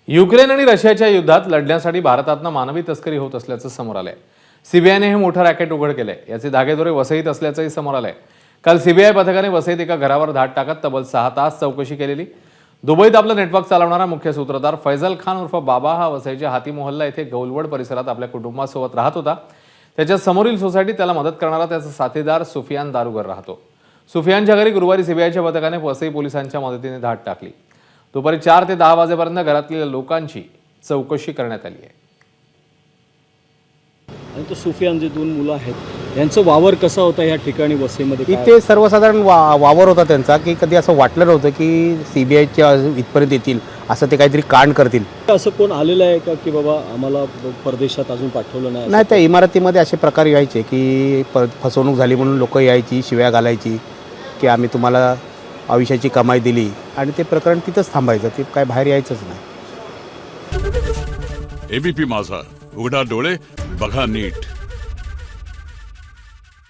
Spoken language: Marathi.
युक्रेन आणि रशियाच्या युद्धात लढण्यासाठी भारतातनं मानवी तस्करी होत असल्याचं समोर आलंय। सीबीआयने हे मोठं रॅकेट उघड केलंय। याचे धागेदोरे वसईत असल्याचंही समोर आलंय। काल सीबीआय पथकाने वसईत एका घरावर धाड टाकत तब्बल 6 तास चौकशी केलेली। दुबईत आपलं नेटवर्क चालवणारा मुख्य सूत्रधार फैजल खान उर्फ बाबा हा वसईच्या हाती मोहल्ला येथे गौलवड परिसरात आपल्या कुटुंबासोबत राहत होता। त्याच्या समोरील सोसायटीत त्याला मदत करणारा त्याचा साथीदार सुफियान दारुगर राहतो। सुफियानच्या घरी गुरुवारी सीबीआयच्या पथकाने वसई पोलिसांच्या मदतीने धाड टाकली। दुपारी 4 ते 10 वाजेपर्यंत घरातल्या लोकांची चौकशी करण्यात आली आहे। आणि तो सुफियान जे 2 मुलं आहेत यांचं वावर कसा होता या ठिकाणी वसईमध्ये? इथे सर्वसाधारण वावर होता त्यांचा, की कधी असं वाटलं नव्हतं की सीबीआयच्या इथपर्यंत येतील, असं ते काहीतरी कांड करतील। असं कोण आलेलं आहे का की बाबा आम्हाला परदेशात अजून पाठवलं नाही? नाही, त्या इमारतीमध्ये असे प्रकार यायचे की फसवणूक झाली म्हणून लोक यायची, शिव्या घालायची की आम्ही तुम्हाला आयुष्याची कमाई दिली, आणि ते प्रकरण तिथंच थांबायचं, ते काय बाहेर यायचंच नाही। एबीपी माझा, उघडा डोळे बघा नीट।